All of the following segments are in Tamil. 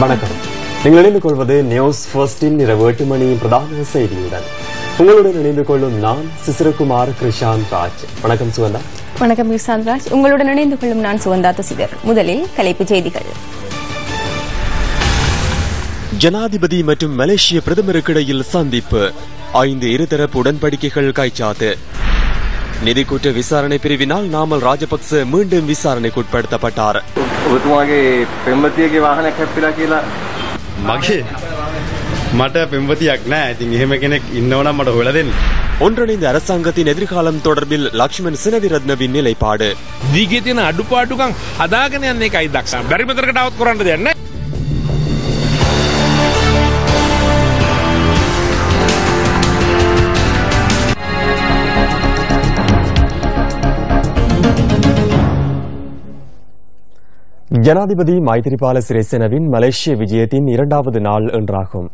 வணக்கம். நீங்கள் இணைந்து கொள்வது நியூஸ் ஃபர்ஸ்டின் இரவு 8 மணி பிரதான செய்தியுடன். உங்களுடன் இணைந்து கொள்ளும் நான் சிசிரகுமார் கிருஷாந்த் ராஜ். வணக்கம் சுகந்தா. வணக்கம் கிருஷாந்த் ராஜ். உங்களுடன் இணைந்து கொள்ளும் நான் சுகந்தா துசிதர். முதலில் தலைப்புச் செய்திகள். ஜனாதிபதி மற்றும் மலேசிய பிரதமருக்கிடையில் சந்திப்பு. 5 இருதரப்பு உடன்படிக்கைகள் கைச்சாத்து. நிதிக்குற்ற விசாரணை பிரிவினால் நாமல் ராஜபக்ச மீண்டும் விசாரணைக்குட்படுத்தப்பட்டார். ஒன்றிணைந்த அரசாங்கத்தின் எதிர்காலம் தொடர்பில் லக்ஷ்மண் சினவிரத்னவின் நிலைப்பாடு. ஜனாதிபதி மைத்ரிபால சிறிசேனவின் மலேசிய விஜயத்தின் 2வது நாள் என்றாகும்.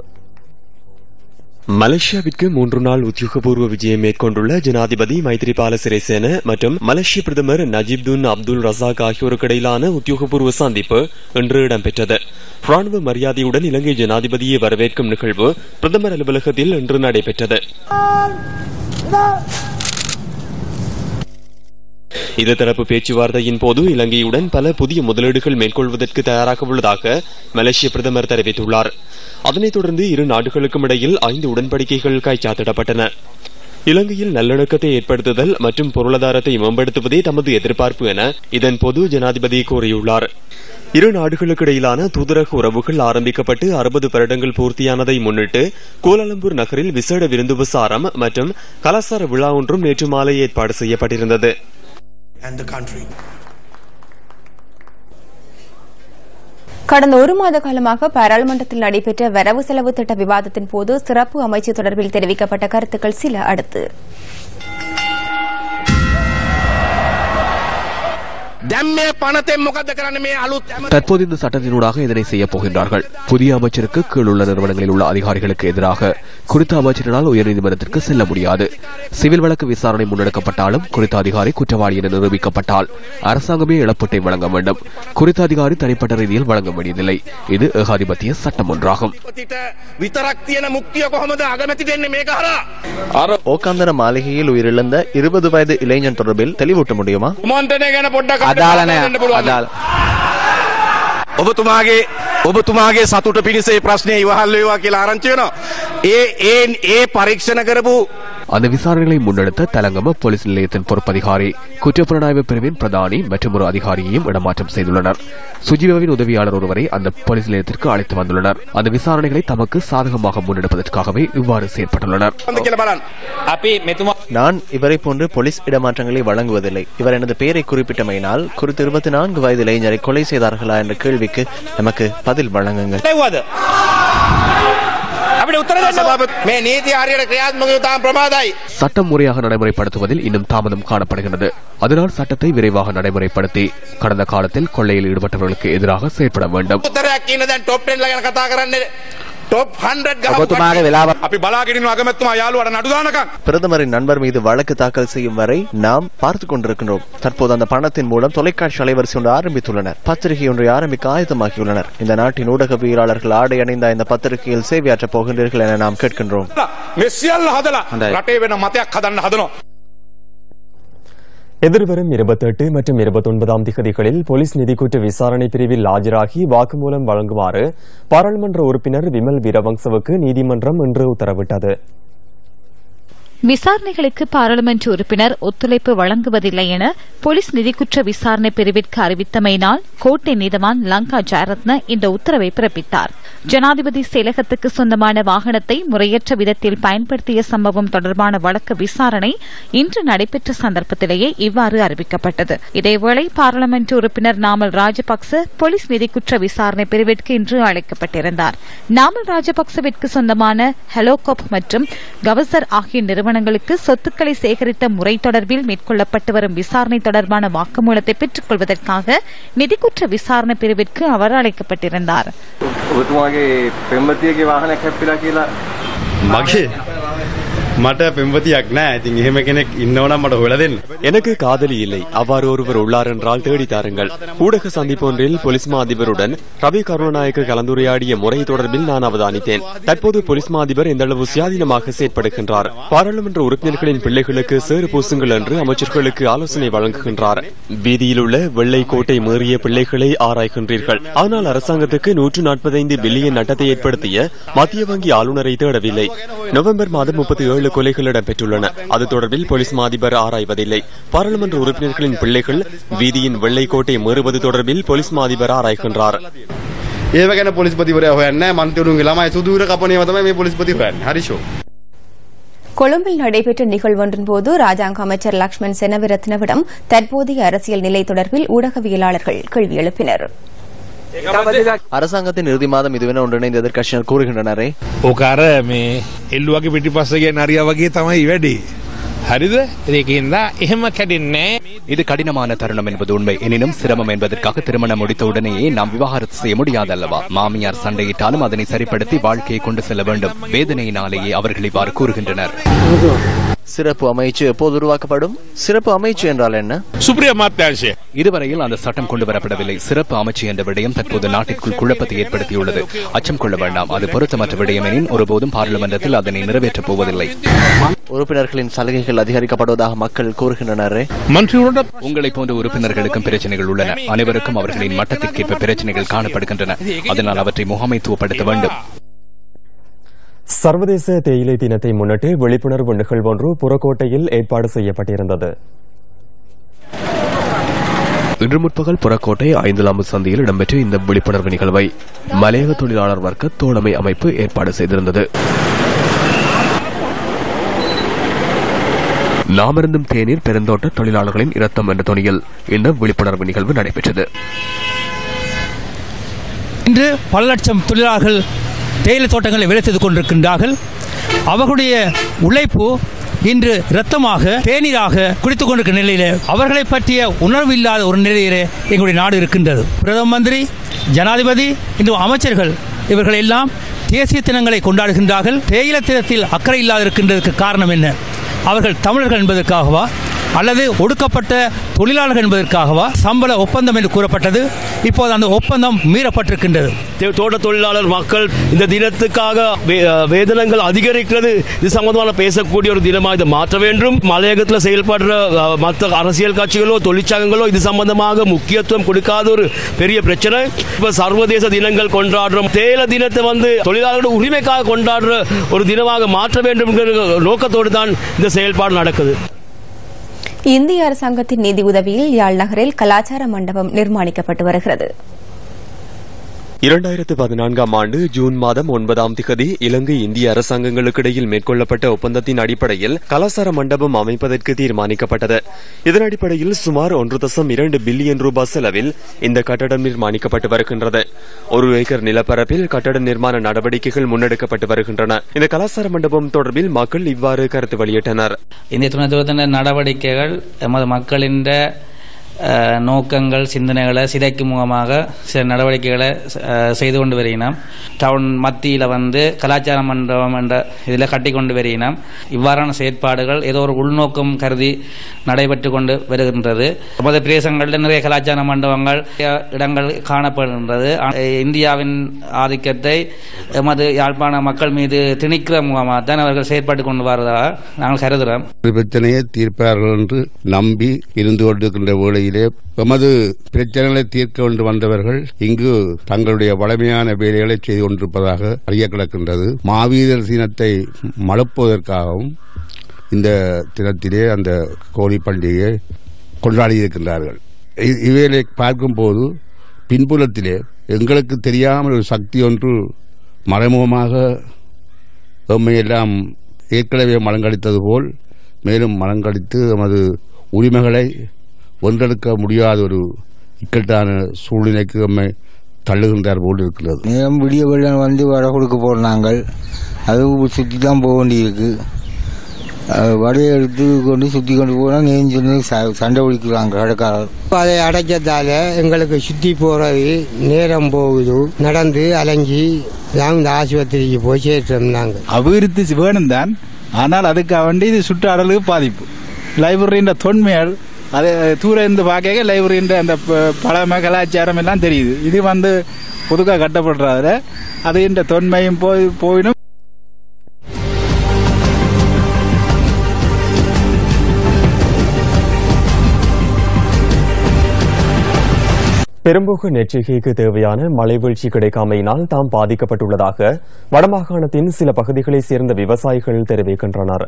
மலேசியாவிற்கு 3 நாள் உத்தியோகபூர்வ விஜயம் மேற்கொண்டுள்ள ஜனாதிபதி மைத்ரிபால சிறிசேன மற்றும் மலேசிய பிரதமர் நஜிப்துன் அப்துல் ரசாக் ஆகியோருக்கு இடையிலான உத்தியோகபூர்வ சந்திப்பு இன்று இடம்பெற்றது. ராணுவ மரியாதையுடன் இலங்கை ஜனாதிபதியை வரவேற்கும் நிகழ்வு பிரதமர் அலுவலகத்தில் இன்று நடைபெற்றது. இருதரப்பு பேச்சுவார்த்தையின் போது இலங்கையுடன் பல புதிய முதலீடுகள் மேற்கொள்வதற்கு தயாராக உள்ளதாக மலேசிய பிரதமர் தெரிவித்துள்ளார். அதனைத் தொடர்ந்து இரு நாடுகளுக்கும் இடையில் 5 உடன்படிக்கைகள் கைச்சாத்திடப்பட்டன. இலங்கையில் நல்லிணக்கத்தை ஏற்படுத்துதல் மற்றும் பொருளாதாரத்தை மேம்படுத்துவதே தமது எதிர்பார்ப்பு என இதன்போது ஜனாதிபதி கூறியுள்ளார். இரு நாடுகளுக்கு இடையிலான தூதரக உறவுகள் ஆரம்பிக்கப்பட்டு 60 வருடங்கள் பூர்த்தியானதை முன்னிட்டு கோலாலம்பூர் நகரில் விசேட விருந்து விசாரம் மற்றும் கலாசார விழா ஒன்றும் நேற்று மாலை ஏற்பாடு செய்யப்பட்டிருந்தது. கடந்த 1 மாத காலமாக பாராளுமன்றத்தில் நடைபெற்ற வரவு செலவு திட்ட விவாதத்தின் போது சிறப்பு அமைச்சு தொடர்பில் தெரிவிக்கப்பட்ட கருத்துக்கள் சில அடுத்து. தற்போது இந்த சட்டத்தினூடாக இதனை செய்யப் போகின்றார்கள். புதிய அமைச்சருக்கு கீழுள்ள நிறுவனங்களில் உள்ள அதிகாரிகளுக்கு எதிராக குறித்த அமைச்சரினால் உயர்நீதிமன்றத்திற்கு செல்ல முடியாது. சிவில் வழக்கு விசாரணை முன்னெடுக்கப்பட்டாலும் குறித்த அதிகாரி குற்றவாளி என நிரூபிக்கப்பட்டால் அரசாங்கமே இழப்பீட்டை வழங்க வேண்டும். குறித்த அதிகாரி தனிப்பட்ட ரீதியில் வழங்க வேண்டியதில்லை. இது ஏகாதிபத்திய சட்டம் ஒன்றாகும். ஓகாந்தர மாளிகையில் உயிரிழந்த 20 வயது இளைஞன் தொடர்பில் தெளிவூட்ட முடியுமா? ඔබතුමාගේ සතුට පිණිස ඒ ප්‍රශ්නය ඉවහල් වේවා කියලා ආරංචි වෙනවා. ඒ පරීක්ෂණ කරපු அந்த விசாரணைகளை முன்னெடுத்த தலங்கம போலீஸ் நிலையத்தின் பொறுப்பதிகாரி, குற்றப்புலனாய்வு பிரிவின் பிரதானி மற்றும் ஒரு அதிகாரியையும் இடமாற்றம் செய்துள்ளனர். சுஜீவாவின் உதவியாளர் ஒருவரை அந்த போலீஸ் நிலையத்திற்கு அழைத்து வந்துள்ளனர். அந்த விசாரணைகளை தமக்கு சாதகமாக முன்னெடுப்பதற்காகவே இவ்வாறு செயற்பட்டுள்ளனர். நான் இவரை போன்று போலீஸ் இடமாற்றங்களை வழங்குவதில்லை. இவர் எனது பெயரை குறிப்பிட்டமையினால் குறித்த 24 வயது இளைஞரை கொலை செய்தார்களா என்ற கேள்விக்கு நமக்கு பதில் வழங்குங்கள். சட்டம் முறையாக நடைமுறைப்படுத்துவதில் இன்னும் தாமதம் காணப்படுகிறது. அதனால் சட்டத்தை விரைவாக நடைமுறைப்படுத்தி கடந்த காலத்தில் கொள்ளையில் ஈடுபட்டவர்களுக்கு எதிராக செயற்பட வேண்டும். பிரதமரின் நண்பர் மீது வழக்கு தாக்கல் செய்யும் வரை நாம் பார்த்துக் கொண்டிருக்கின்றோம். தற்போது அந்த பணத்தின் மூலம் தொலைக்காட்சி அலைவரிசை ஒன்று ஆரம்பித்துள்ளனர். பத்திரிகை ஒன்றை ஆரம்பிக்க ஆயத்தமாகியுள்ளனர். இந்த நாட்டின் ஊடகவியலாளர்கள் ஆடை அணிந்த இந்த பத்திரிகையில் சேவையாற்றப் போகின்றீர்கள் என நாம் கேட்கின்றோம். எதிர்வரும் 28 மற்றும் 29ஆம் திகதிகளில் போலீஸ் நிதிக்குற்ற விசாரணை பிரிவில் ஆஜராகி வாக்குமூலம் வழங்குமாறு பாராளுமன்ற உறுப்பினர் விமல் வீரவங்சவுக்கு நீதிமன்றம் இன்று உத்தரவிட்டது. விசாரணைகளுக்கு பாராளுமன்ற உறுப்பினர் ஒத்துழைப்பு வழங்குவதில்லை என போலீஸ் நிதிக்குற்ற விசாரணை பிரிவிற்கு அறிவித்தமையினால் கோட்டை நீதவான் லங்கா ஜெயரத்ன இந்த உத்தரவை பிறப்பித்தார். ஜனாதிபதி செயலகத்துக்கு சொந்தமான வாகனத்தை முறையற்ற விதத்தில் பயன்படுத்திய சம்பவம் தொடர்பான வழக்கு விசாரணை இன்று நடைபெற்ற சந்தர்ப்பத்திலேயே இவ்வாறு அறிவிக்கப்பட்டது. இதேவேளை பாராளுமன்ற உறுப்பினர் நாமல் ராஜபக்ச போலீஸ் நிதிக்குற்ற விசாரணை பிரிவிற்கு இன்று அழைக்கப்பட்டிருந்தார். நாமல் ராஜபக்சவிற்கு சொந்தமான ஹெலோகாப் மற்றும் கவசர் ஆகிய நிறுவனங்களுக்கு சொத்துக்களை சேகரித்த முறை தொடர்பில் மேற்கொள்ளப்பட்டு வரும் விசாரணை தொடர்பான வாக்குமூலத்தை பெற்றுக் கொள்வதற்காக நிதிக்குற்ற விசாரணை பிரிவிற்கு அவர் அழைக்கப்பட்டிருந்தார். எனக்கு காதலி இல்லை, அவ்வாறு ஒருவர் உள்ளார் என்றால் தேடி தாருங்கள். ஊடக சந்திப்பொன்றில் போலீஸ் மா அதிபருடன் ரவி கருணாநாயக்க கலந்துரையாடிய முறை தொடர்பில் நான் அவதானித்தேன். தற்போது போலீஸ் மா அதிபர் எந்த அளவு சுயாதீனமாக செயற்படுகின்றார். பாராளுமன்ற உறுப்பினர்களின் பிள்ளைகளுக்கு சேறு பூசுங்கள் என்று அமைச்சர்களுக்கு ஆலோசனை வழங்குகின்றார். வீதியில் உள்ள வெள்ளை கோட்டை மீறிய பிள்ளைகளை ஆராய்கின்றீர்கள். ஆனால் அரசாங்கத்துக்கு 145 பில்லியன் நட்டத்தை ஏற்படுத்திய மத்திய வங்கி ஆளுநரை தேடவில்லை. நவம்பர் மாதம் 37 கொலைகள் இடம்பெற்றுள்ளன. அது தொடர்பில் போலீஸ் மா அதிபர் ஆராய்வதில்லை. பாராளுமன்ற உறுப்பினர்களின் பிள்ளைகள் வீதியின் வெள்ளை கோட்டை மீறுவது தொடர்பில் போலீஸ் மா அதிபர் ஆராய்கின்றார். கொழும்பில் நடைபெற்ற நிகழ்வொன்றின் போது ராஜாங்க அமைச்சர் லக்ஷ்மண் செனவிரத்னவிடம் தற்போதைய அரசியல் நிலை தொடர்பில் ஊடகவியலாளர்கள் கேள்வி எழுப்பினர். அரசாங்கத்தின் இறுதி மாதம் இதுவென ஒன்றிணைந்த எதிர்க்கட்சியினர் கூறுகின்றனரே, இது கடினமான தருணம் என்பது உண்மை. எனினும் சிரமம் என்பதற்காக திருமணம் முடித்த உடனேயே நாம் விவாகரத்து செய்ய முடியாது அல்லவா? மாமியார் சண்டையிட்டாலும் அதனை சரிப்படுத்தி வாழ்க்கையை கொண்டு செல்ல வேண்டும். வேதனையினாலேயே அவர்கள் இவ்வாறு கூறுகின்றனர். சிறப்பு அமைச்சு எப்போது உருவாக்கப்படும்? சிறப்பு அமைச்சு என்றால் என்ன? இதுவரையில் அந்த சட்டம் கொண்டு வரப்படவில்லை. சிறப்பு அமைச்சு என்ற விடயம் தற்போது நாட்டிற்குள் குழப்பத்தை ஏற்படுத்தியுள்ளது. அச்சம் கொள்ள வேண்டாம். அது பொருத்தமற்ற விடயம் எனின் ஒருபோதும் பாராளுமன்றத்தில் அதனை நிறைவேற்றப் போவதில்லை. உறுப்பினர்களின் சலுகைகள் அதிகரிக்கப்படுவதாக மக்கள் கூறுகின்றனரே. உங்களை போன்ற உறுப்பினர்களுக்கும் பிரச்சனைகள் உள்ளன. அனைவருக்கும் அவர்களின் மட்டத்திற்கேற்ப பிரச்சனைகள் காணப்படுகின்றன. அதனால் அவற்றை முகாமைத்துவப்படுத்த வேண்டும். சர்வதேச தேயிலை தினத்தை முன்னிட்டு விழிப்புணர்வு நிகழ்வொன்று புறக்கோட்டையில் ஏற்பாடு செய்யப்பட்டிருந்தது. இன்று முற்பகல் புறக்கோட்டை 5 சந்தையில் இடம்பெற்ற இந்த விழிப்புணர்வு நிகழ்வை மலையக தொழிலாளர் வர்க்க தோழமை அமைப்பு ஏற்பாடு செய்திருந்தது. நாமருந்தும் தேநீர் பெருந்தோட்ட தொழிலாளர்களின் இரத்தம் என்ற துணியில் இந்த விழிப்புணர்வு நிகழ்வு நடைபெற்றது. இன்று பல லட்சம் தொழிலாளர்கள் தேயிலை தோட்டங்களை வேலை செய்து கொண்டிருக்கின்றார்கள். அவர்களுடைய உழைப்பு இன்று இரத்தமாக தேநீராக குடித்துக் கொண்டிருக்கிற நிலையிலே அவர்களை பற்றிய உணர்வு இல்லாத ஒரு நிலையிலே எங்களுடைய நாடு இருக்கின்றது. பிரதம மந்திரி, ஜனாதிபதி, இந்த அமைச்சர்கள் இவர்கள் எல்லாம் தேசிய தினங்களை கொண்டாடுகின்றார்கள். தேயிலை தினத்தில் அக்கறை இல்லாத இருக்கின்றதற்கு காரணம் என்ன? அவர்கள் தமிழர்கள் என்பதற்காகவா அல்லது ஒடுக்கப்பட்ட தொழிலாளர்கள் என்பதற்காகவா சம்பள ஒப்பந்தம் என்று கூறப்பட்டது? இப்போது அந்த ஒப்பந்தம் மீறப்பட்டிருக்கின்றது. தோட்ட தொழிலாளர் மக்கள் இந்த தினத்துக்காக வேதனங்கள் அதிகரிக்கிறது. இது சம்பந்தமாக பேசக்கூடிய ஒரு தினமாக இதை மாற்ற வேண்டும். மலையகத்தில் செயல்படுற மற்ற அரசியல் கட்சிகளோ தொழிற்சங்கங்களோ இது சம்பந்தமாக முக்கியத்துவம் கொடுக்காத ஒரு பெரிய பிரச்சனை. இப்ப சர்வதேச தினங்கள் கொண்டாடுறோம். தேயிலை தினத்தை தொழிலாளர்கள் உரிமைக்காக கொண்டாடுற ஒரு தினமாக மாற்ற வேண்டும் என்கிற நோக்கத்தோடு தான் இந்த செயல்பாடு நடக்குது. இந்திய அரசாங்கத்தின் நிதி உதவியில் யாழ் நகரில் கலாச்சார மண்டபம் நிர்மாணிக்கப்பட்டு வருகிறது. 2014 ஆண்டு ஜூன் மாதம் 9ஆம் திகதி இலங்கை இந்திய அரசாங்கங்களுக்கு இடையில் மேற்கொள்ளப்பட்ட ஒப்பந்தத்தின் அடிப்படையில் கலாசார மண்டபம் அமைப்பதற்கு தீர்மானிக்கப்பட்டது. இதன் அடிப்படையில் சுமார் 1.2 பில்லியன் ரூபாய் செலவில் இந்த கட்டடம் நிர்மாணிக்கப்பட்டு வருகின்றது. 1 ஏக்கர் நிலப்பரப்பில் கட்டட நிர்மாண நடவடிக்கைகள் முன்னெடுக்கப்பட்டு வருகின்றன. இந்த கலாசார மண்டபம் தொடர்பில் மக்கள் இவ்வாறு கருத்து வெளியிட்டனர். இந்த துணை நடவடிக்கைகள் எமது மக்களின் நோக்கங்கள் சிந்தனைகளை சிதைக்கும் முகமாக சில நடவடிக்கைகளை செய்து கொண்டு வருகிறோம். டவுன் மத்தியில் கலாச்சார மண்டபம் என்ற இதில் கட்டி கொண்டு வருகிறோம். இவ்வாறான செயற்பாடுகள் ஏதோ ஒரு உள்நோக்கம் கருதி நடைபெற்று கொண்டு வருகின்றது. நமது பிரதேசங்களில் நிறைய கலாச்சார மண்டபங்கள் இடங்கள் காணப்படுகின்றது. இந்தியாவின் ஆதிக்கத்தை எமது யாழ்ப்பாண மக்கள் மீது திணிக்கிற முகமாக தான் அவர்கள் செயற்பட்டு கொண்டு வருவதாக நாங்கள் கருதுகிறோம். பிரச்சனையை தீர்ப்பார்கள் என்று நம்பி இருந்து கொண்டிருக்கின்ற வேளையில் எமது பிரச்சனைகளை தீர்க்க வேண்டும் வந்தவர்கள் இங்கு தங்களுடைய வளமையான வேலைகளை செய்து கொண்டிருப்பதாக அறிய கிடக்கின்றது. மாவீரர் தினத்தை மழுப்புவதற்காகவும் இந்த தினத்திலே அந்த கோழி பண்டிகையை கொண்டாடி இருக்கின்றார்கள். இவைகளை பார்க்கும்போது பின்புலத்திலே எங்களுக்கு தெரியாமல் ஒரு சக்தி ஒன்று மறைமுகமாக எம்மையெல்லாம் ஏற்கனவே மலங்கடித்தது போல் மேலும் மலங்கடித்து எமது உரிமைகளை ஒன்றெடுக்க முடியாத ஒரு இக்கட்டான சூழ்நிலைக்கு நம்மை தள்ளுகின்றார் போல் இருக்கிறது. விடிய வெள்ளம் வடை கொடுக்க போகிறோம். நாங்கள் அது சுற்றி தான் போக வேண்டியிருக்கு. வடையை எடுத்து கொண்டு சுற்றி கொண்டு போனால் நெஞ்சு சண்டை பிடிக்கிறாங்க கடைக்காரர். அதை அடைச்சதால எங்களுக்கு சுற்றி போகிறது நேரம் போகுது. நடந்து அலைஞ்சி நாங்கள் இந்த ஆஸ்பத்திரிக்கு போய் சேர்த்தோம். நாங்கள் அபிவிருத்தி வேணும் தான், ஆனால் அதுக்காக வேண்டி இது சுற்றாடலுக்கு பாதிப்பு. லைப்ரரியின் தொன்மையால் அது தூரம் இருந்து பார்க்க லைப்ரரியின் அந்த பழமை கலாச்சாரம் எல்லாம் தெரியுது. இது புதுக்காக கட்டப்படுறதுல அது இந்த தொன்மையும் போயிடும். பெரும்போக நெற்றிகைக்கு தேவையான மழை வீழ்ச்சி கிடைக்காமையினால் தாம் பாதிக்கப்பட்டுள்ளதாக வடமாகாணத்தின் சில பகுதிகளைச் சேர்ந்த விவசாயிகள் தெரிவிக்கின்றனர்.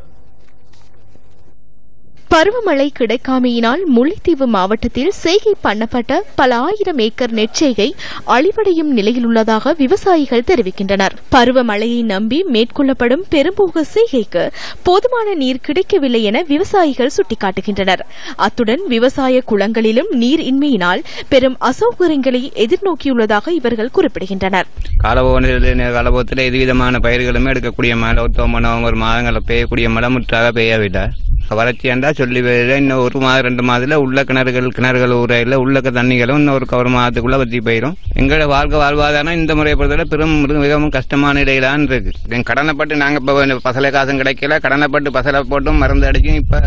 பருவமழை கிடைக்காமையினால் முல்லைத்தீவு மாவட்டத்தில் செய்கை பண்ணப்பட்ட பல ஆயிரம் ஏக்கர் நெற்செய்கை அழிவடையும் நிலையில் உள்ளதாக விவசாயிகள் தெரிவிக்கின்றனர். பருவமழையை நம்பி மேற்கொள்ளப்படும் பெரும்போக செய்கைக்கு போதுமான நீர் கிடைக்கவில்லை என விவசாயிகள் சுட்டிக்காட்டுகின்றனர். அத்துடன் விவசாய குளங்களிலும் நீர் இன்மையினால் பெரும் அசௌகரியங்களை எதிர்நோக்கியுள்ளதாக இவர்கள் குறிப்பிடுகின்றனர். காலபோகத்தில் எதுவிதமான பயிர்களுமே எடுக்கக்கூடிய மழை நவம்பர் மாதங்களில் பெய்யக்கூடிய மழை முற்றாக பெய்யாவிட்டார். வறட்சி என்றா சொல்லி இன்னும் 1 மாதம் 2 மாதத்துல உள்ள கிணறுகள் ஊரையில் உள்ள தண்ணிகளும் இன்னும் ஒரு மாதத்துக்குள்ள வற்றி போயிடும். எங்களோட வாழ்வாதாரம் இந்த முறையை பொறுத்தவரை மிகவும் கஷ்டமான நிலையிலான் இருக்கு. கடனைப்பட்டு நாங்க இப்ப பசலை காசும் கிடைக்கல, கடனைப்பட்டு பசலை போட்டும் மருந்து அடிக்கும். இப்ப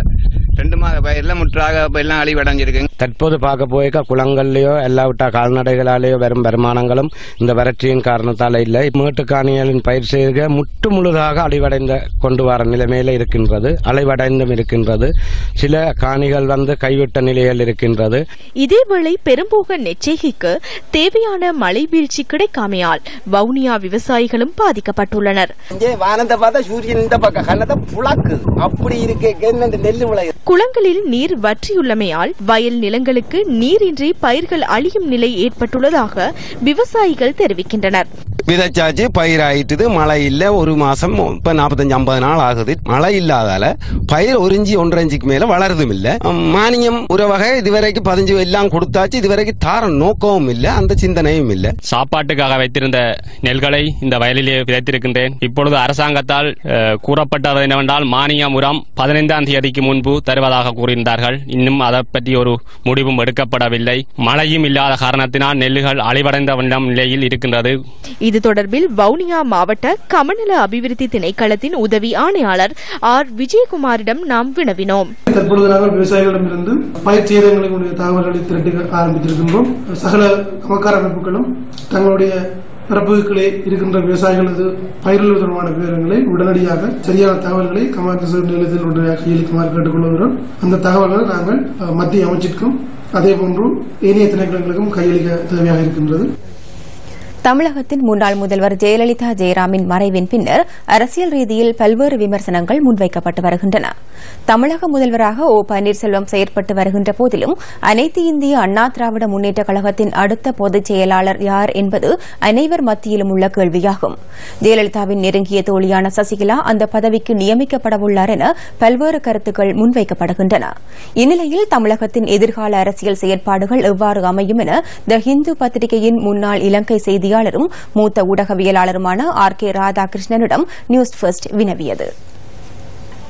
2 மாத பயிர்ல முற்றாக எல்லாம் அழிவடைஞ்சிருக்கு. தற்போது பார்க்க போய்க்க குளங்கள்லயோ எல்லா விட்டா கால்நடைகளாலேயோ வரும் வருமானங்களும் இந்த வறட்சியின் காரணத்தால இல்லை. மேட்டுக்காணிகளின் பயிர் செய்க முற்று முழுதாக அழிவடைந்த கொண்டு வர நிலைமையில இருக்கின்றது, அழிவடைந்தும் இருக்கின்றது. சில காணிகள் கைவிட்ட நிலையில் இருக்கின்றது. இதேவேளை பெரும்போக நெச்செய்கைக்கு தேவையான மழை வீழ்ச்சி கிடைக்காமையால் வவுனியா விவசாயிகளும் பாதிக்கப்பட்டுள்ளனர். வானத்தை பார்த்தா சூரியன் இந்த பக்கம் கண்ணத்தை புழக்கு அப்படி இருக்கு. நெல்லு விளைய குளங்களில் நீர் வற்றியுள்ளமையால் வயல் நிலங்களுக்கு நீரின்றி பயிர்கள் அழியும் நிலை ஏற்பட்டுள்ளதாக விவசாயிகள் தெரிவிக்கின்றனர். விதைச்சாச்சு, பயிராயிட்டுது, மழை இல்ல. 1 மாசம் இப்ப 45-50 நாள் ஆகுது. மழை இல்லாதால பயிர் 1 இஞ்சி 1.5 இஞ்சிக்கு மேல வளருதும் இல்ல. மானியம் உறவகை இதுவரைக்கும் 15 எல்லாம் கொடுத்தாச்சு. இதுவரைக்கும் தார நோக்கமும் இல்ல, அந்த சிந்தனையும் இல்ல. சாப்பாட்டுக்காக வைத்திருந்த நெல்களை இந்த வயலிலே விதைத்திருக்கின்றேன். இப்பொழுது அரசாங்கத்தால் கூறப்பட்டது என்னவென்றால் மானியம் உரம் 15ஆம் தேதிக்கு முன்பு தருவதாக கூறியிருந்தார்கள். இன்னும் அதை பற்றி ஒரு முடிவும் எடுக்கப்படவில்லை. மழையும் இல்லாத காரணத்தினால் நெல்லுகள் அழிவடைந்த நிலையில் இருக்கின்றது. இது தொடர்பில் வவுனியா மாவட்ட கமநல அபிவிருத்தி திணைக்களத்தின் உதவி ஆணையாளர் ஆர் விஜயகுமாரிடம் நாம் வினவினோம். தற்பொழுது நாங்கள் விவசாயிகளிடமிருந்து பயிர் சேதங்களுடைய தகவல்களை திரட்ட ஆரம்பித்திருக்கின்றோம். சகல சமக்கார அமைப்புகளும் தங்களுடைய பரப்புகளே இருக்கின்ற விவசாயிகளது பயிர்கள் தொடர்பான விவரங்களை உடனடியாக சரியான தகவல்களை கமாண்டர் நிலையத்தில் உடனடியாக கையளிக்குமாறு கேட்டுக்கொள்கிறோம். அந்த தகவல்களை நாங்கள் மத்திய அமைச்சிற்கும் அதேபோன்று ஏனைய திணைக்களங்களுக்கும் கையளிக்க தேவையாக இருக்கின்றது. தமிழகத்தின் முன்னாள் முதல்வர் ஜெயலலிதா ஜெயராமின் மறைவின் பின்னர் அரசியல் ரீதியில் பல்வேறு விமர்சனங்கள் முன்வைக்கப்பட்டு வருகின்றன. தமிழக முதல்வராக ஓ பன்னீர்செல்வம் செயற்பட்டு வருகின்ற போதிலும் அனைத்து இந்திய அண்ணா திராவிட முன்னேற்றக் கழகத்தின் அடுத்த பொதுச் செயலாளர் யார் என்பது அனைவர் மத்தியிலும் உள்ள கேள்வியாகும். ஜெயலலிதாவின் நெருங்கிய தோழியான சசிகலா அந்த பதவிக்கு நியமிக்கப்படவுள்ளார் என பல்வேறு கருத்துக்கள் முன்வைக்கப்படுகின்றன. இந்நிலையில் தமிழகத்தின் எதிர்கால அரசியல் செயற்பாடுகள் எவ்வாறு அமையும் என த ஹிந்து பத்திரிகையின் முன்னாள் இலங்கை செய்தியாளரும் மூத்த ஊடகவியலாளருமான ஆர் கே ராதாகிருஷ்ணனிடம் நியூஸ் ஃபர்ஸ்ட் வினவியது.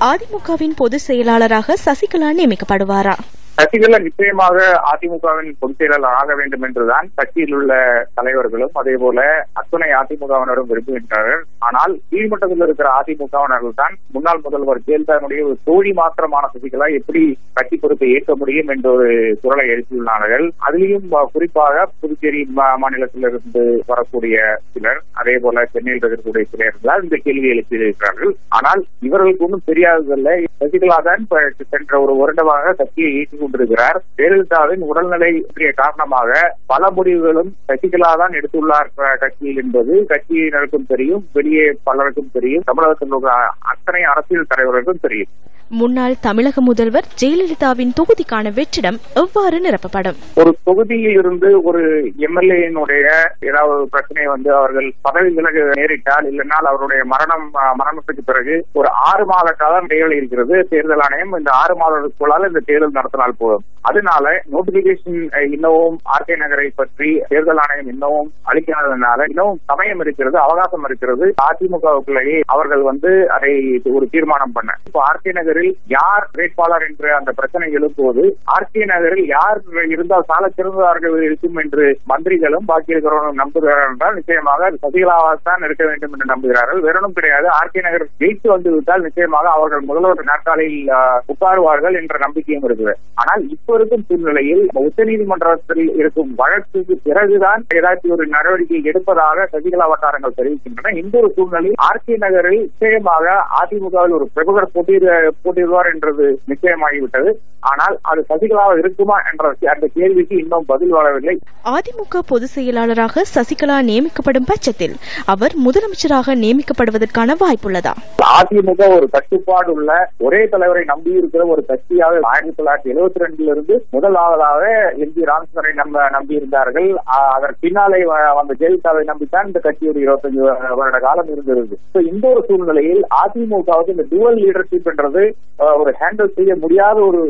அதிமுகவின் பொதுச் செயலாளராக சசிகலா நியமிக்கப்படுவாரா? சசிகலா நிச்சயமாக அதிமுகவின் பொதுச் செயலாளர் ஆக வேண்டும் என்றுதான் கட்சியில் உள்ள தலைவர்களும் அதே போல அத்துணை அதிமுகவினரும் விரும்புகின்றனர். ஆனால் கீழ்மட்டத்தில் இருக்கிற அதிமுகவினர்கள் தான் முன்னாள் முதல்வர் ஜெயலலிதாவுடைய ஒரு தோழி மாத்திரமான சசிகலா எப்படி கட்சி பொறுப்பை ஏற்க முடியும் என்ற ஒரு குரலை எழுப்பியுள்ளார்கள். அதிலும் குறிப்பாக புதுச்சேரி மாநிலத்திலிருந்து வரக்கூடிய சிலர் அதே போல சென்னையில் இருக்கக்கூடிய சிலர் இந்த கேள்வி எழுப்பியிருக்கிறார்கள். ஆனால் இவர்களுக்கு ஒன்றும் தெரியாததில்லை. சசிகலா தான் சென்ற ஒரு வருடமாக கட்சியை இயக்கி கொண்டிருக்கிறார். ஜெயலலிதாவின் உடல்நிலை பற்றிய காரணமாக பல முடிவுகளும் சசிகலா தான் எடுத்துள்ளார் கட்சியில் என்பது கட்சியினருக்கும் தெரியும், வெளியே பலருக்கும் தெரியும், தமிழகத்தில் உள்ள அத்தனை அரசியல் தலைவர்களுக்கும் தெரியும். முன்னாள் தமிழக முதல்வர் ஜெயலலிதாவின் தொகுதிக்கான வெற்றிடம் எவ்வாறு நிரப்பப்படும்? ஒரு தொகுதியில் இருந்து ஒரு எம்எல்ஏனுடைய ஏதாவது பிரச்சனை அவர்கள் பதவி விலக நேரிட்டால் இல்லைனால் அவருடைய மரணத்துக்கு பிறகு ஒரு 6 மாத காலம் இடைவெளி இருக்கிறது. தேர்தல் ஆணையம் இந்த 6 மாதத்துக்குள்ளால் இந்த தேர்தல் நடத்தினால் இருந்தால் போதும். அதனால நோட்டிபிகேஷன் இன்னமும் ஆர்கே நகரை பற்றி தேர்தல் ஆணையம் இன்னமும் அளிக்காததுனால இன்னமும் சமயம் இருக்கிறது, அவகாசம் இருக்கிறது. அதிமுகவுக்குள்ளேயே அவர்கள் அதை ஒரு தீர்மானம் பண்ண. இப்போ ஆர்கே நகரில் யார் வேட்பாளர் என்று அந்த பிரச்சனை எழும்போது ஆர்கே நகரில் யார் இருந்தால் சால சிறந்தவர்கள் இருக்கும் என்று மந்திரிகளும் பாக்கி இருக்கிறவர்களும் நம்புகிறார்கள் என்றால் நிச்சயமாக சசிகலாவால்தான் இருக்க வேண்டும் என்று நம்புகிறார்கள். வேறொன்றும் கிடையாது. ஆர்கே நகர் ஜெயித்து வந்துவிட்டால் நிச்சயமாக அவர்கள் முதல்வர் நாற்காலியில் உட்காருவார்கள் என்ற நம்பிக்கையும் இருக்குது. ஆனால் இப்ப இருக்கும் சூழ்நிலையில் உச்சநீதிமன்றத்தில் இருக்கும் வழக்குக்கு பிறகுதான் ஏதாச்சும் ஒரு நடவடிக்கை எடுப்பதாக சசிகலா வட்டாரங்கள் தெரிவிக்கின்றன. இந்த ஒரு சூழ்நிலையில் ஆர்கே நகரில் நிச்சயமாக அதிமுகவில் ஒரு பிரபுகர் போட்டியிடுவார் என்றது நிச்சயமாகிவிட்டது. ஆனால் அது சசிகலாவாக இருக்குமா என்ற அந்த கேள்விக்கு இன்னும் பதில் வரவில்லை. அதிமுக பொதுச் செயலாளராக சசிகலா நியமிக்கப்படும் பட்சத்தில் அவர் முதலமைச்சராக நியமிக்கப்படுவதற்கான வாய்ப்புள்ளதா? அதிமுக ஒரு கட்டுப்பாடு உள்ள ஒரே தலைவரை நம்பியிருக்கிற ஒரு கட்சியாக 1972 முதலாவதாக எம்பி ராமச்சந்திரனை நம்பியிருந்தார்கள். அதற்கு பின்னாலே வந்த ஜெயலலிதாவை நம்பித்தான் இந்த கட்சி ஒரு 25 வருட காலம் இருந்திருக்கு. இந்த ஒரு சூழ்நிலையில் அதிமுகவுக்கு இந்த டுவல் லீடர்ஷிப் என்றது ஒரு ஹேண்டில் செய்ய முடியாத ஒரு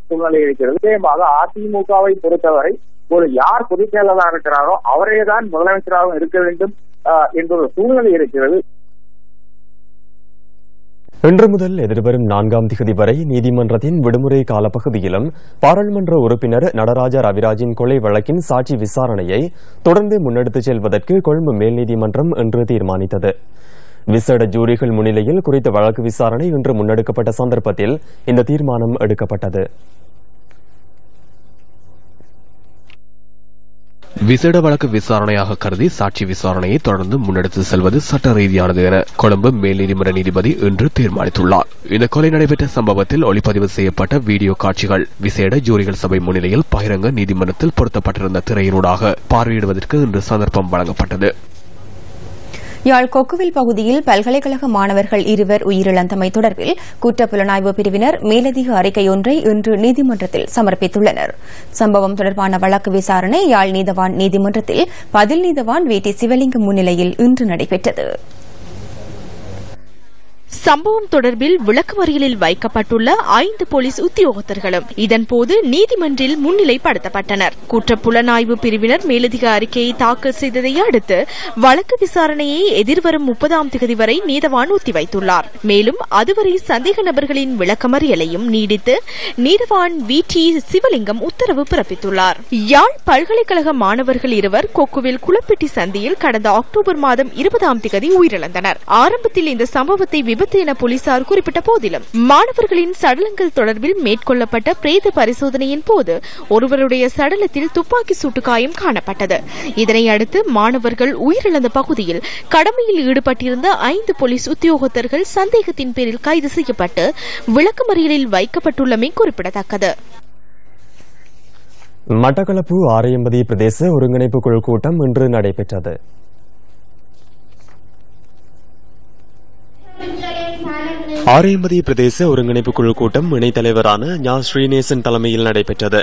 சூழ்நிலை இருக்கிறது. நிச்சயமாக அதிமுகவை பொறுத்தவரை ஒரு யார் பொதுச் செயலாளராக இருக்கிறாரோ அவரே தான் முதலமைச்சராகவும் இருக்க வேண்டும் என்ற ஒரு சூழ்நிலை இருக்கிறது. இன்று முதல் எதிர்வரும் 4ஆம் தேதி வரை நீதிமன்றத்தின் விடுமுறை காலப்பகுதியிலும் பாராளுமன்ற உறுப்பினர் நடராஜா ரவிராஜின் கொலை வழக்கின் சாட்சி விசாரணையை தொடர்ந்து முன்னெடுத்துச் செல்வதற்கு கொழும்பு மேல் நீதிமன்றம் இன்று தீர்மானித்தது. விசேட ஜூரிகள் முன்னிலையில் குறித்த வழக்கு விசாரணை இன்று முன்னெடுக்கப்பட்ட சந்தர்ப்பத்தில் இந்த தீர்மானம் எடுக்கப்பட்டது. விசேட வழக்கு விசாரணையாக கருதி சாட்சி விசாரணையை தொடர்ந்து முன்னெடுத்து செல்வது சட்ட ரீதியானது என கொழும்பு மேல் நீதிமன்ற நீதிபதி இன்று தீர்மானித்துள்ளார். இந்த கொலை நடைபெற்ற சம்பவத்தில் ஒளிப்பதிவு செய்யப்பட்ட வீடியோ காட்சிகள் விசேட ஜூரிகள் சபை முன்னிலையில் பகிரங்க நீதிமன்றத்தில் பொருத்தப்பட்டிருந்த திரையினூடாக பார்வையிடுவதற்கு இன்று சந்தர்ப்பம் வழங்கப்பட்டது. யாழ் கொக்குவில் பகுதியில் பல்கலைக்கழக மாணவர்கள் 2 உயிரிழந்தமை தொடர்பில் குற்றப்புலனாய்வு பிரிவினர் மேலதிக அறிக்கையொன்றை இன்று நீதிமன்றத்தில் சமர்ப்பித்துள்ளனர். சம்பவம் தொடர்பான வழக்கு விசாரணை யாழ் நீதவான் நீதிமன்றத்தில் பதில் நீதவான் வி.டி. சிவலிங்கம் முன்னிலையில் இன்று நடைபெற்றது. சம்பவம் தொடர்பில் விளக்கமறியலில் வைக்கப்பட்டுள்ள 5 போலீஸ் உத்தியோகத்தர்களும் இதன்போது நீதிமன்றில் முன்னிலைப்படுத்தப்பட்டனர். குற்றப்புலனாய்வு பிரிவினர் மேலதிக அறிக்கையை தாக்கல் செய்ததை அடுத்து வழக்கு விசாரணையை எதிர்வரும் 30ஆம் தேதி வரை நீதவான் ஒத்திவைத்துள்ளார். மேலும் அதுவரை சந்தேக நபர்களின் விளக்கமறியலையும் நீடித்து நீதவான் வி.டி. சிவலிங்கம் உத்தரவு பிறப்பித்துள்ளார். யாழ் பல்கலைக்கழக மாணவர்கள் 2 கொக்குவில் குளப்பெட்டி சந்தியில் கடந்த அக்டோபர் மாதம் 20ஆம் தேதி உயிரிழந்தனர். ஆரம்பத்தில் இந்த சம்பவத்தை விபத்து என போலீசார் குறிப்பிட்ட போதிலும் மாணவர்களின் சடலங்கள் தொடர்பில் மேற்கொள்ளப்பட்ட பிரேத பரிசோதனையின் போது ஒருவருடைய சடலத்தில் துப்பாக்கி சூட்டு காயம் காணப்பட்டது. இதனை அடுத்து மாணவர்கள் உயிரிழந்த பகுதியில் கடமையில் ஈடுபட்டிருந்த 5 போலீஸ் உத்தியோகத்தர்கள் சந்தேகத்தின் பேரில் கைது செய்யப்பட்டு விளக்கமறியலில் வைக்கப்பட்டுள்ளமை குறிப்பிடத்தக்கது. மட்டக்களப்பு ஆரையம்பதி பிரதேச ஒருங்கிணைப்பு குழு கூட்டம் இன்று நடைபெற்றது. ஆரையம்பதி பிரதேச ஒருங்கிணைப்பு குழு கூட்டம் இணைத்தலைவரான ஞா ஸ்ரீநேசன் தலைமையில் நடைபெற்றது.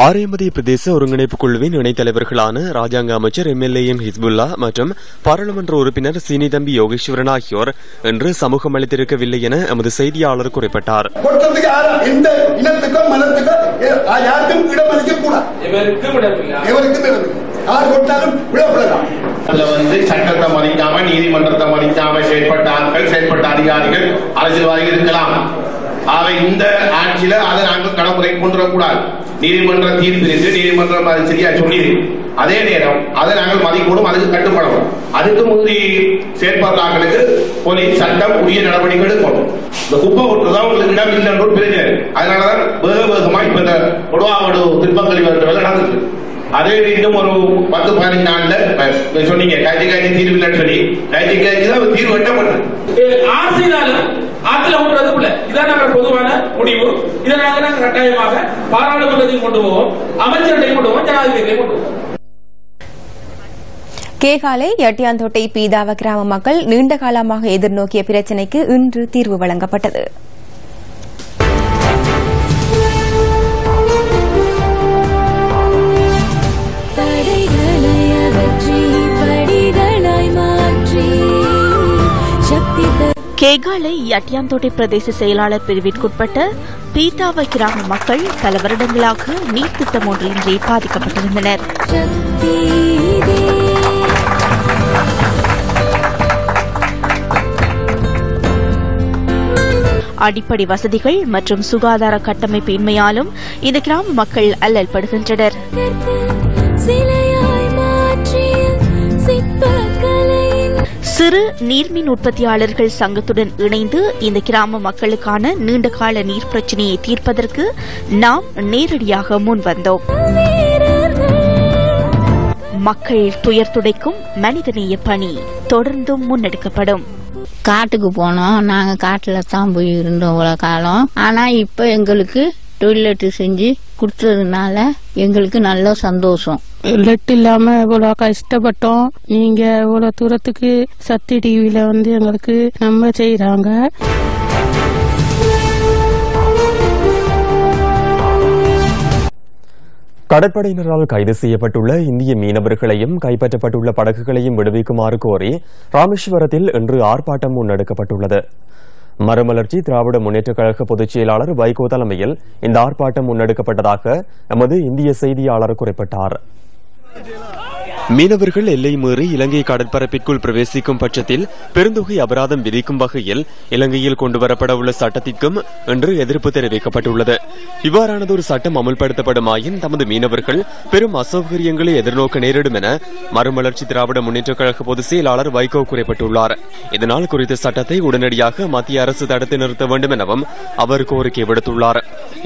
ஆரையம்பதி பிரதேச ஒருங்கிணைப்பு குழுவின் இணைத்தலைவர்களான ராஜாங்க அமைச்சர் எம்.எல்.ஏ. ஹிஸ்புல்லா மற்றும் பாராளுமன்ற உறுப்பினர் சீனிதம்பி யோகேஸ்வரன் ஆகியோர் இன்று சமூகம் அளித்திருக்கவில்லை என எமது செய்தியாளர் குறிப்பிட்டார். சட்டத்தை மதிக்காம நீதிமன்றத்தை மதிக்காம செயல்பட்ட அதிகாரிகள் அரசியல்வாதிகள் இருக்கலாம். ஆக இந்த ஆட்சியில அதை நாங்கள் கடமுறை கொண்டு வரக்கூடாது. நீதிமன்ற தீர்ப்பிலிருந்து நீதிமன்றம் அது சரியா சொல்லிடு. அதே நேரம் அதை நாங்கள் மதிக்கணும், அதுக்கு கட்டுப்படணும். அதுக்கு முந்தி செயற்பாடுகளுக்கு போலீஸ் சட்டம் உரிய நடவடிக்கை எடுக்கணும். இந்த குப்பை ஒட்டுதான் உங்களுக்கு இடம் இல்லைன்ற ஒரு பிரச்சனை. அதனாலதான் வேகமா இப்ப இந்த கொடுவாவோட திருப்பங்கலி வேலை நடந்துச்சு. அதே இன்னும் ஒரு 10-15 நாள்ல சொன்னீங்க கைதி தீர்வு இல்லைன்னு சொல்லி கைதி தான் தீர்வு எட்டப்பட்டது. ஆசிரியர்களும் ஆற்றில் விடுறதுக்குள்ள இதான் நம்ம பொதுவான முடிவு. இதை நாங்கள் கட்டாயமாக பாராளுமன்றத்தையும் கொண்டு போவோம், அமைச்சர்களையும் கொண்டு போவோம், ஜனாதிபதியையும் கொண்டு போவோம். கேகாலை எட்டியாந்தோட்டை பீதாவ கிராம மக்கள் நீண்ட காலமாக எதிர்நோக்கிய பிரச்சினைக்கு இன்று தீர்வு வழங்கப்பட்டது. கே கெகாலை யட்டியாந்தோட்டை பிரதேச செயலாளர் பிரிவிற்குட்பட்ட பீத்தாவ கிராம மக்கள் பல வருடங்களாக நீர் திட்டம் ஒன்றின்றி பாதிக்கப்பட்டிருந்தனர். அடிப்படை வசதிகள் மற்றும் சுகாதார கட்டமைப்பு இன்மையாலும் இந்த கிராம மக்கள் அல்லல்படுகின்றனர். சிறு நீர்மின் உற்பத்தியாளர்கள் சங்கத்துடன் இணைந்து இந்த கிராம மக்களுக்கான நீண்டகால நீர் பிரச்சினையை தீர்ப்பதற்கு நாம் நேரடியாக முன்வந்தோம். மக்கள் துயர் துடைக்கும் மனிதநேய பணி தொடர்ந்தும் முன்னெடுக்கப்படும். காட்டுக்கு போனோம், நாங்க காட்டுல தான் போய் இருந்தோம் இவ்வளவு காலம். ஆனா இப்ப எங்களுக்கு டொய்லெட் செஞ்சு கொடுத்ததுனால எங்களுக்கு நல்ல சந்தோஷம். லெட் இல்லாம இவ்வளவு கஷ்டப்பட்டோம். நீங்க இவ்வளவு தூரத்துக்கு சக்தி டிவில எங்களுக்கு நம்ம செய்யறாங்க. கடற்படையினரால் கைது செய்யப்பட்டுள்ள இந்திய மீனவர்களையும் கைப்பற்றப்பட்டுள்ள படகுகளையும் விடுவிக்குமாறு கோரி ராமேஸ்வரத்தில் இன்று ஆர்ப்பாட்டம் முன்னெடுக்கப்பட்டுள்ளது. மறுமலர்ச்சி திராவிட முன்னேற்றக் கழக பொதுச் செயலாளர் வைகோ தலைமையில் இந்த ஆர்ப்பாட்டம் முன்னெடுக்கப்பட்டதாக எமது இந்திய செய்தியாளர் குறிப்பிட்டார். மீனவர்கள் எல்லை மீறி இலங்கை கடற்பரப்பிற்குள் பிரவேசிக்கும் பட்சத்தில் பெருந்தொகை அபராதம் விதிக்கும் வகையில் இலங்கையில் கொண்டுவரப்பட உள்ள சட்டத்திற்கும் இன்று எதிர்ப்பு தெரிவிக்கப்பட்டுள்ளது. இவ்வாறானதொரு சட்டம் அமல்படுத்தப்படுமாயின் தமது மீனவர்கள் பெரும் அசௌகரியங்களை எதிர்நோக்க நேரிடும் என மறுமலர்ச்சி திராவிட முன்னேற்றக் கழக பொதுச் செயலாளர் வைகோ குறிப்பிட்டுள்ளார். இதனால் குறித்த சட்டத்தை உடனடியாக மத்திய அரசு தடுத்து நிறுத்த வேண்டும் எனவும் அவர் கோரிக்கை விடுத்துள்ளார்.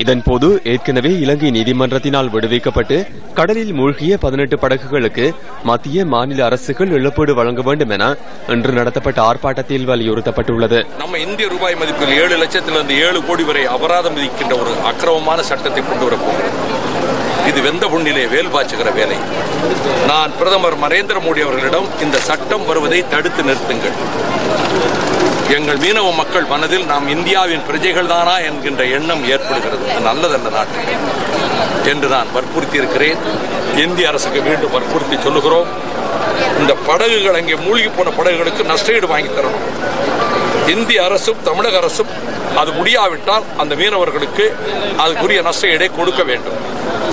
இதன்போது ஏற்கனவே இலங்கை நீதிமன்றத்தினால் விடுவிக்கப்பட்டு கடலில் மூழ்கிய 18 படகுகளுக்கு மத்திய மாநில அரசுகள் இழப்பீடு வழங்க வேண்டும் என இன்று நடத்தப்பட்ட ஆர்ப்பாட்டத்தில் வலியுறுத்தப்பட்டுள்ளது. நம்ம இந்திய ரூபாய் மதிப்பில் 7 லட்சத்திலிருந்து 7 கோடி வரை அபராதம் விதிக்கின்ற ஒரு அக்கிரமமான சட்டத்தை கொண்டு வரப்போகிறது. இது வெந்த புண்ணிலே வேல் பாய்ச்சுகிற வேலை. நான் பிரதமர் நரேந்திர மோடி அவர்களிடம் இந்த சட்டம் வருவதை தடுத்து நிறுத்துங்கள். எங்கள் மீனவ மக்கள் மனதில் நாம் இந்தியாவின் பிரஜைகள் தானா என்கின்ற எண்ணம் ஏற்படுகிறது. நல்லதல்ல நாட்டில் என்று நான் வற்புறுத்தி இருக்கிறேன். இந்திய அரசுக்கு மீண்டும் வற்புறுத்தி சொல்லுகிறோம். இந்த படகுகள் அங்கே மூழ்கி போன படகுகளுக்கு நஷ்டஈடு வாங்கி தரணும். இந்திய அரசும் தமிழக அரசும் அது முடியாவிட்டால் அந்த மீனவர்களுக்கு அதுக்குரிய நஷ்டஈடை கொடுக்க வேண்டும்.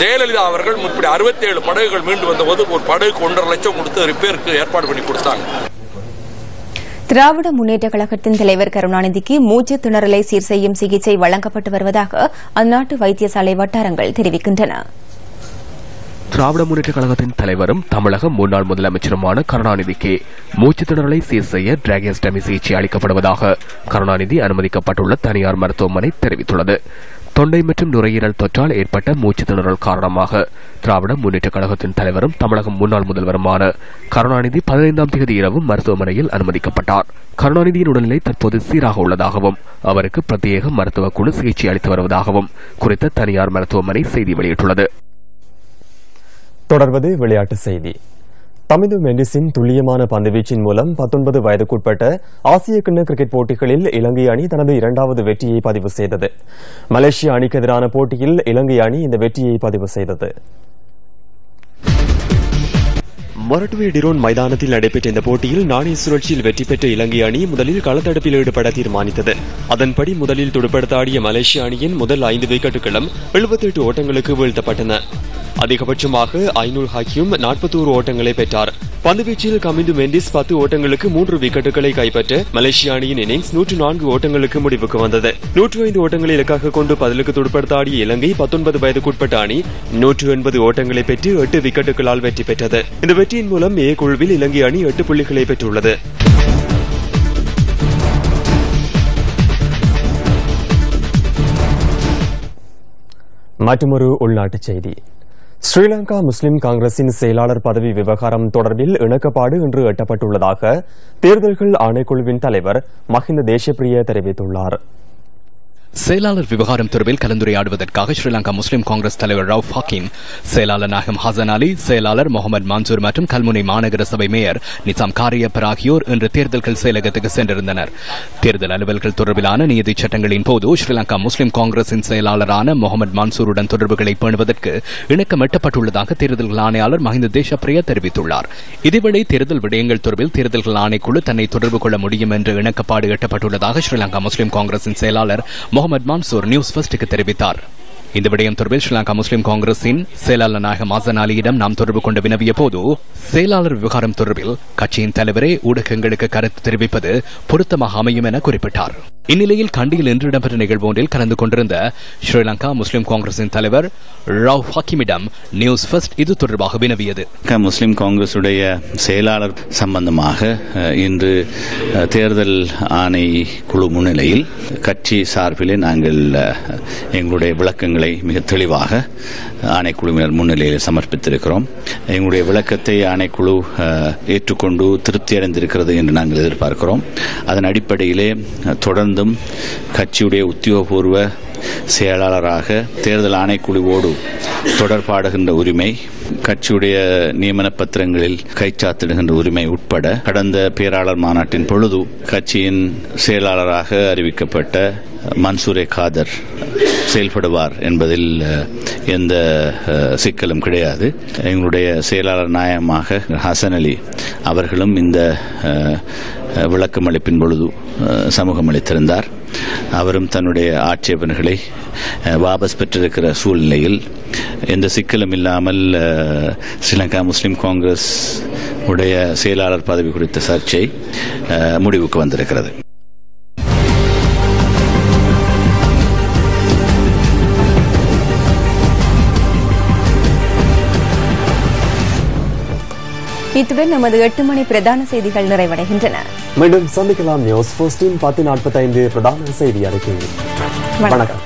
ஜெயலலிதா அவர்கள் முன்படி 67 படகுகள் மீண்டு வந்தபோது ஒரு படகுக்கு 1.5 லட்சம் கொடுத்து ரிப்பேருக்கு ஏற்பாடு பண்ணி கொடுத்தாங்க. திராவிட முன்னேற்ற கழகத்தின் தலைவர் கருணாநிதிக்கு மூச்சு திணறலை சீர் செய்யும் சிகிச்சை வழங்கப்பட்டு வருவதாக அந்நாட்டு வைத்தியசாலை வட்டாரங்கள் தெரிவிக்கின்றன. திராவிட முன்னேற்ற கழகத்தின் தலைவரும் தமிழக முன்னாள் முதலமைச்சருமான கருணாநிதிக்கு மூச்சு திணறலை சீர் செய்ய டிராகியஸ்டமி சிகிச்சை அளிக்கப்படுவதாக கருணாநிதி அனுமதிக்கப்பட்டுள்ள தனியார் மருத்துவமனை தெரிவித்துள்ளது. தொண்டை மற்றும் நுரையீரல் தொற்றால் ஏற்பட்ட மூச்சு திணறல் காரணமாக திராவிட முன்னேற்ற கழகத்தின் தலைவரும் தமிழக முன்னாள் முதல்வருமான கருணாநிதி 15ஆம் தேதி இரவு மருத்துவமனையில் அனுமதிக்கப்பட்டார். கருணாநிதியின் உடல்நிலை தற்போது சீராக உள்ளதாகவும் அவருக்கு பிரத்யேக மருத்துவ குழு சிகிச்சை அளித்து வருவதாகவும் குறித்த தனியார் மருத்துவமனை செய்தி வெளியிட்டுள்ளது. தொடர்வது விளையாட்டு செய்தி. தமிழ் மெண்டிஸின் துல்லியமான பந்துவீச்சின் மூலம் 19 வயதுக்குட்பட்ட ஆசிய கிண்ண கிரிக்கெட் போட்டிகளில் இலங்கை அணி தனது 2வது வெற்றியை பதிவு செய்தது. மலேசிய அணிக்கு எதிரான போட்டியில் இலங்கை அணி இந்த வெற்றியை பதிவு செய்தது. மொரட்டுவே டிரோன் மைதானத்தில் நடைபெற்ற இந்த போட்டியில் நாணய சுழற்சியில் வெற்றி பெற்ற இலங்கை அணி முதலில் களத்தடுப்பில் ஈடுபட தீர்மானித்தது. அதன்படி முதலில் துடுப்படுத்த ஆடிய மலேசிய அணியின் முதல் 5 விக்கெட்டுகளும் 78 ஓட்டங்களுக்கு வீழ்த்தப்பட்டன. அதிகபட்சமாக 500 ஹாக்கியும் 41 ஓட்டங்களை பெற்றார். பந்துவீச்சில் கமிந்து மெண்டிஸ் 10 ஓட்டங்களுக்கு 3 விக்கெட்டுகளை கைப்பற்ற மலேசிய அணியின் இன்னிங்ஸ் 104 ஓட்டங்களுக்கு முடிவுக்கு வந்தது. 105 ஓட்டங்களை இலக்காக கொண்டு பதிலுக்கு துடுப்படுத்த ஆடிய இலங்கை 19 வயதுக்குட்பட்ட அணி 180 ஓட்டங்களை பெற்று 8 விக்கெட்டுகளால் வெற்றி பெற்றது. இந்த வெற்றியின் மூலம் ஏ குழுவில் இலங்கை அணி 8 புள்ளிகளை பெற்றுள்ளது. மற்றொரு உள்நாட்டுச் செய்தி. ஸ்ரீலங்கா முஸ்லிம் காங்கிரசின் செயலாளர் பதவி விவகாரம் தொடர்பில் இணக்கப்பாடு இன்று எட்டப்பட்டுள்ளதாக தேர்தல்கள் ஆணைக்குழுவின் தலைவர் மஹிந்த தேசப்பிரிய தெரிவித்துள்ளார். செயலாளர் விவகாரம் தொடர்பில் கலந்துரையாடுவதற்காக ஸ்ரீலங்கா முஸ்லிம் காங்கிரஸ் தலைவர் ரவுப் ஹக்கீம், செயலாளர் நாயகம் ஹசன் அலி, செயலாளர் முகமது மன்சூர் மற்றும் கல்முனை மாநகர சபை மேயர் நிசாம் காரியப்பர் ஆகியோர் இன்று தேர்தல்கள் செயலகத்துக்கு சென்றிருந்தனர். தேர்தல் அலுவல்கள் தொடர்பிலான நீதி சட்டங்களின் போது ஸ்ரீலங்கா முஸ்லிம் காங்கிரசின் செயலாளரான முகமது மன்சூருடன் தொடர்புகளை பேணுவதற்கு இணக்கம் எட்டப்பட்டுள்ளதாக தேர்தல்கள் ஆணையாளர் மஹிந்த தேசப்பிரிய தெரிவித்துள்ளார். இதேவேளை தேர்தல் விடயங்கள் தொடர்பில் தேர்தல்கள் ஆணைக்குழு தன்னை தொடர்பு கொள்ள முடியும் என்று இணக்கப்பாடு எட்டப்பட்டுள்ளதாக ஸ்ரீலங்கா முஸ்லிம் காங்கிரசின் செயலாளர் முகமது மன்சூர் நியூஸ் ஃபர்ஸ்டுக்கு தெரிவித்தார். இந்த விடயம் தொடர்பில் ஸ்ரீலங்கா முஸ்லிம் காங்கிரசின் செயலாளர் நாயகம் ஹசன் அலியிடம் நாம் தொடர்பு கொண்டு வினவிய போது செயலாளர் விவகாரம் தொடர்பில் கட்சியின் தலைவரே ஊடகங்களுக்கு கருத்து தெரிவிப்பது பொருத்தமாக அமையும் என குறிப்பிட்டார். இந்நிலையில் கண்டியில் இன்று இடம்பெற்ற நிகழ்வு ஒன்றில் கலந்து கொண்டிருந்த ஸ்ரீலங்கா முஸ்லிம் காங்கிரசின் தலைவர் ரவுப் ஹக்கீமிடம் நியூஸ் ஃபர்ஸ்ட் இது தொடர்பாக வினவியது. முஸ்லிம் காங்கிரசுடைய செயலாளர் சம்பந்தமாக இன்று தேர்தல் ஆணை குழு முன்னிலையில் கட்சி சார்பிலே நாங்கள் எங்களுடைய விளக்கங்களை மிக தெளிவாக ஆணைக்குழுவினர் முன்னிலையில் சமர்ப்பித்திருக்கிறோம். எங்களுடைய விளக்கத்தை ஆணைக்குழு ஏற்றுக்கொண்டு திருப்தி அடைந்திருக்கிறது என்று நாங்கள் எதிர்பார்க்கிறோம். அதன் அடிப்படையிலே தொடர்ந்தும் கட்சியுடைய உத்தியோகபூர்வ செயலாளராக தேர்தல் ஆணைக்குழுவோடு தொடர்பாடுகின்ற உரிமை, கட்சியுடைய நியமன பத்திரங்களில் கைச்சாத்திடுகின்ற உரிமை உட்பட கடந்த பேராளர் மாநாட்டின் பொழுது கட்சியின் செயலாளராக அறிவிக்கப்பட்ட மன்சூரே காதர் செயல்படுவார் என்பதில் எந்த சிக்கலும் கிடையாது. எங்களுடைய செயலாளர் நாயகமாக ஹசன் அலி அவர்களும் இந்த விளக்கம் அளிப்பின் பொழுது சமூகம் அளித்திருந்தார். அவரும் தன்னுடைய ஆட்சேபனைகளை வாபஸ் பெற்றிருக்கிற சூழ்நிலையில் எந்த சிக்கலும் இல்லாமல் ஸ்ரீலங்கா முஸ்லிம் காங்கிரஸ் உடைய செயலாளர் பதவி குறித்த சர்ச்சை முடிவுக்கு வந்திருக்கிறது. இத்துடன் நமது 8 மணி பிரதான செய்திகள் நிறைவடைகின்றன. மீண்டும் சந்திக்கலாம். நியூஸ் 10:45 பிரதான செய்தி அறிக்கை. வணக்கம்.